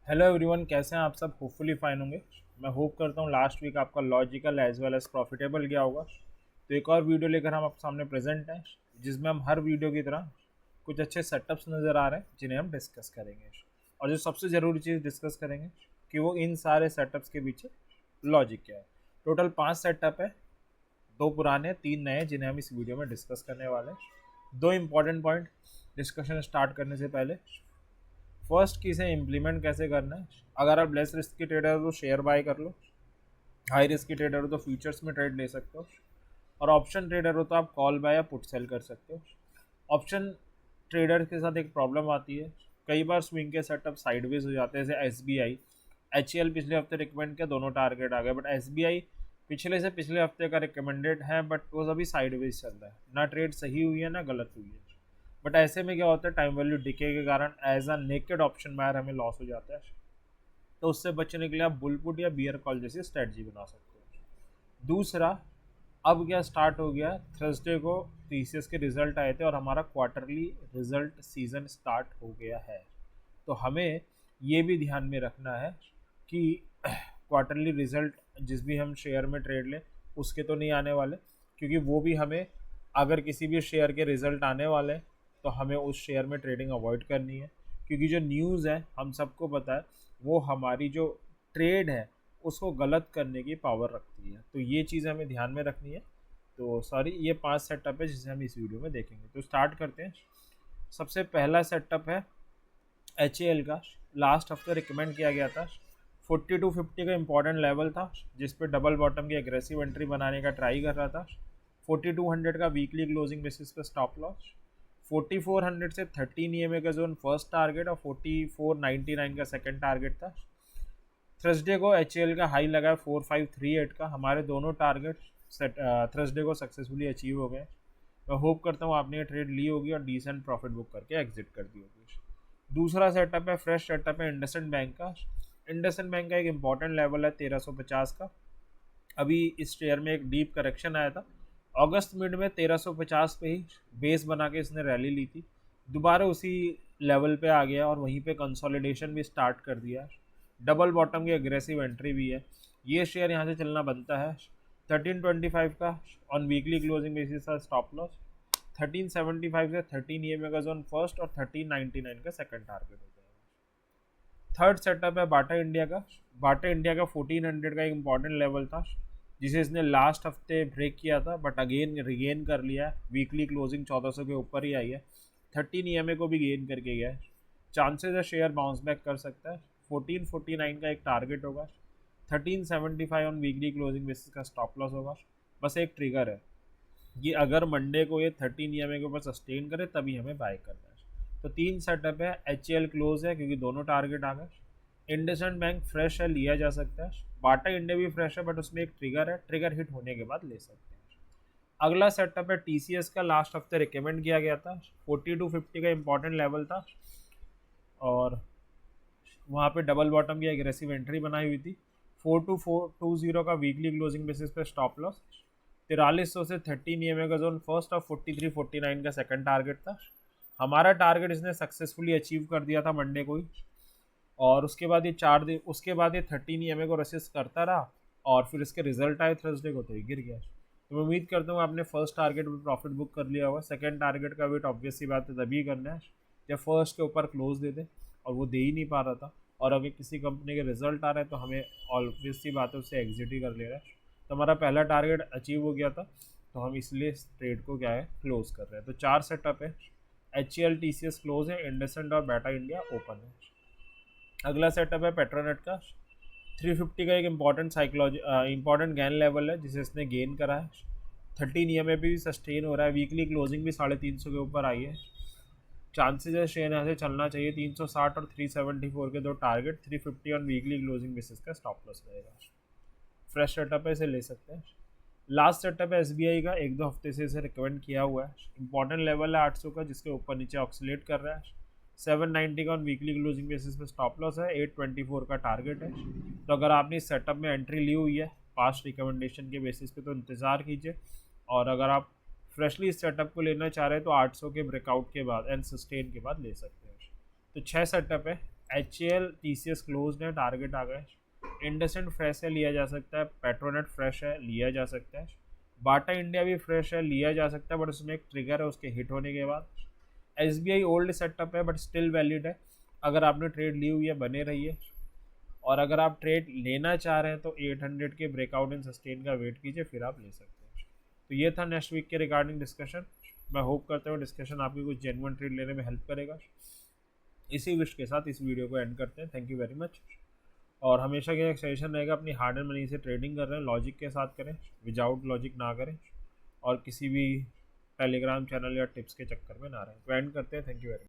Hello everyone, कैसे हैं आप सब? होपफुली फाइन होंगे। मैं होप करता हूँ लास्ट वीक आपका logical as well as profitable गया होगा। तो एक और वीडियो लेकर हम आप सामने प्रेजेंट हैं, जिसमें हम हर वीडियो की तरह कुछ अच्छे सेटअप्स नज़र आ रहे हैं जिन्हें हम डिस्कस करेंगे। और जो सबसे ज़रूरी चीज़ डिस्कस करेंगे कि वो इन सारे सेटअप्स के पीछे लॉजिक क्या है। टोटल 5 सेटअप है, 2 पुराने 3 नए, जिन्हें हम इस वीडियो में डिस्कस करने वाले हैं। 2 इंपॉर्टेंट पॉइंट डिस्कशन स्टार्ट करने से पहले। फर्स्ट कि इसे इम्प्लीमेंट कैसे करना है। अगर आप लेस रिस्क की ट्रेडर हो तो शेयर बाय कर लो, हाई रिस्क की ट्रेडर हो तो फ्यूचर्स में ट्रेड ले सकते हो, और ऑप्शन ट्रेडर हो तो आप कॉल बाय या पुट सेल कर सकते हो। ऑप्शन ट्रेडर के साथ एक प्रॉब्लम आती है, कई बार स्विंग के सेटअप साइडवेज हो जाते हैं। जैसे एस बी आई, एच पिछले हफ्ते रिकमेंड किया, दोनों टारगेट आ गए, बट एस बी आई पिछले से पिछले हफ्ते का रिकमेंडेड है, बट वो अभी साइडवेज चल रहा है, ना ट्रेड सही हुई है ना गलत हुई है। बट ऐसे में क्या होता है, टाइम वैल्यू डिके के कारण as a naked option buyer हमें लॉस हो जाता है। तो उससे बचने के लिए आप बुलपुट या बियर कॉल जैसी स्ट्रेटजी बना सकते हो। दूसरा, अब क्या स्टार्ट हो गया, थर्सडे को टीसीएस के रिजल्ट आए थे और हमारा क्वार्टरली रिजल्ट सीजन स्टार्ट हो गया है। तो हमें ये भी ध्यान में रखना है कि क्वार्टरली रिजल्ट जिस भी हम शेयर में ट्रेड लें उसके तो नहीं आने वाले, क्योंकि वो भी हमें, अगर किसी भी शेयर के रिजल्ट आने वाले हैं तो हमें उस शेयर में ट्रेडिंग अवॉइड करनी है। क्योंकि जो न्यूज़ है हम सबको पता है वो हमारी जो ट्रेड है उसको गलत करने की पावर रखती है। तो ये चीज़ हमें ध्यान में रखनी है। तो सॉरी, ये 5 सेटअप है जिसे हम इस वीडियो में देखेंगे। तो स्टार्ट करते हैं। सबसे पहला सेटअप है एच का। लास्ट हफ्ते रिकमेंड किया गया था, 4250 का इंपॉर्टेंट लेवल था जिस पे डबल बॉटम की एग्रेसिव एंट्री बनाने का ट्राई कर रहा था। 4200 का वीकली क्लोजिंग बेसिस पे स्टॉप लॉस, 4400 से 13 ईएमए का जोन फर्स्ट टारगेट और 4499 का सेकंड टारगेट था। थर्सडे को एच का हाई लगा है 4538 का। हमारे दोनों टारगेट थर्सडे को सक्सेसफुली अचीव हो गए। मैं होप करता हूँ आपने ये ट्रेड ली होगी और डिसेंट प्रॉफिट बुक करके एग्जिट कर दी होगी। दूसरा सेटअप है, फ्रेश सेटअप है इंडसइंड बैंक का। इंडसइंड बैंक का एक इंपॉर्टेंट लेवल है 1350 का। अभी इस शेयर में एक डीप करेक्शन आया था अगस्त मिड में, 1350 पे ही बेस बना के इसने रैली ली थी, दोबारा उसी लेवल पे आ गया और वहीं पे कंसोलिडेशन भी स्टार्ट कर दिया। डबल बॉटम की एग्रेसिव एंट्री भी है। ये शेयर यहाँ से चलना बनता है। 1325 का ऑन वीकली क्लोजिंग बेसिस का स्टॉप लॉस, 1375 से 13 ईएमए का जोन फर्स्ट और 1399 का सेकंड टारगेट हो जाएगा। थर्ड सेटअप है बाटा इंडिया का। बाटा इंडिया का 1400 का एक इंपॉर्टेंट लेवल था जिसे इसने लास्ट हफ्ते ब्रेक किया था, बट अगेन रिगेन कर लिया है। वीकली क्लोजिंग 1400 के ऊपर ही आई है, 13 ईएमए को भी गेन करके गया है। चांसेस है शेयर बाउंस बैक कर सकता है। 1449 का एक टारगेट होगा, 1375 ऑन वीकली क्लोजिंग बेसिस का स्टॉप लॉस होगा। बस एक ट्रिगर है, ये अगर मंडे को ये 13 ईएमए के ऊपर सस्टेन करे तभी हमें बाय करना है। तो 3 सेटअप है। एच क्लोज है क्योंकि दोनों टारगेट आ गए। इंडसइंड बैंक फ्रेश है, लिया जा सकता है। बाटा इंडिया भी फ्रेश है, बट उसमें एक ट्रिगर है, ट्रिगर हिट होने के बाद ले सकते हैं। अगला सेटअप है टीसीएस का। लास्ट हफ्ते रिकमेंड किया गया था, 4250 का इंपॉर्टेंट लेवल था और वहाँ पे डबल बॉटम की एग्रेसिव एंट्री बनाई हुई थी। 42420 का वीकली क्लोजिंग बेसिस पे स्टॉप लॉस, 4300 से 13 ईएमए का जोन फर्स्ट और 4349 का सेकंड टारगेट था। हमारा टारगेट इसने सक्सेसफुली अचीव कर दिया था मंडे को ही, और उसके बाद ये 4 दिन, उसके बाद ये 13 ईएमए को रेसिस्ट करता रहा और फिर इसके रिजल्ट आए थर्सडे को तो ये गिर गया। तो मैं उम्मीद करता हूँ आपने फर्स्ट टारगेट में प्रॉफिट बुक कर लिया होगा। सेकंड टारगेट का वेट ऑब्वियस सी बात है तभी करना है जब फर्स्ट के ऊपर क्लोज दे दे, और वो दे ही नहीं पा रहा था। और अगर किसी कंपनी के रिजल्ट आ रहे हैं तो हमें ऑब्वियस सी बात है उससे एग्जिट ही कर ले रहा है। तो हमारा पहला टारगेट अचीव हो गया था, तो हम इसलिए इस ट्रेड को क्या है क्लोज कर रहे हैं। तो 4 सेटअप है, एच टीसीएस क्लोज है, इंडसइंड और बाटा इंडिया ओपन है। अगला सेटअप है पेट्रोनेट का। 350 का एक इंपॉर्टेंट गेन लेवल है जिसे इसने गेन करा है। 13 ईएमए भी सस्टेन हो रहा है, वीकली क्लोजिंग भी 350 के ऊपर आई है। चांसेस है शेयर यहाँ से चलना चाहिए। 360 और 374 के 2 target, 350 on weekly closing basis का स्टॉप लॉस रहेगा। फ्रेश सेटअप है, इसे ले सकते हैं। लास्ट सेटअप है एसबीआई का, 1-2 हफ्ते से इसे रिकमेंड किया हुआ है। इंपॉर्टेंट लेवल है 800 का जिसके ऊपर नीचे ऑक्सीलेट कर रहा है। 790 का ऑन वीकली क्लोजिंग बेसिस पे स्टॉप लॉस है, 824 का टारगेट है। तो अगर आपने इस सेटअप में एंट्री ली हुई है पास्ट रिकमेंडेशन के बेसिस पे तो इंतज़ार कीजिए, और अगर आप फ्रेशली इस सेटअप को लेना चाह रहे हैं तो 800 के ब्रेकआउट के बाद एंड सस्टेन के बाद ले सकते हैं। तो 6 सेटअप है। HCL TCS क्लोज है, टारगेट आ गए। इंडसेंड फ्रेश है, लिया जा सकता है। पेट्रोनेट फ्रेश है, लिया जा सकता है। बाटा इंडिया भी फ्रेश है, लिया जा सकता है, बट उसमें एक ट्रिगर है उसके हिट होने के बाद। SBI ओल्ड सेटअप है बट स्टिल वैलिड है, अगर आपने ट्रेड ली हुई है बने रहिए। और अगर आप ट्रेड लेना चाह रहे हैं तो 800 के ब्रेकआउट एंड सस्टेन का वेट कीजिए, फिर आप ले सकते हैं। तो ये था नेक्स्ट वीक के रिगार्डिंग डिस्कशन। मैं होप करता हूँ डिस्कशन आपकी कुछ जेन्युइन ट्रेड लेने में हेल्प करेगा। इसी विश के साथ इस वीडियो को एंड करते हैं। Thank you very much. और हमेशा का एक सजेशन रहेगा, अपनी हार्ड एंड मनी से ट्रेडिंग कर रहे हैं लॉजिक के साथ करें, विदाउट लॉजिक ना करें, और किसी भी टेलीग्राम चैनल या टिप्स के चक्कर में ना रहें। तो एंड करते हैं। Thank you very much.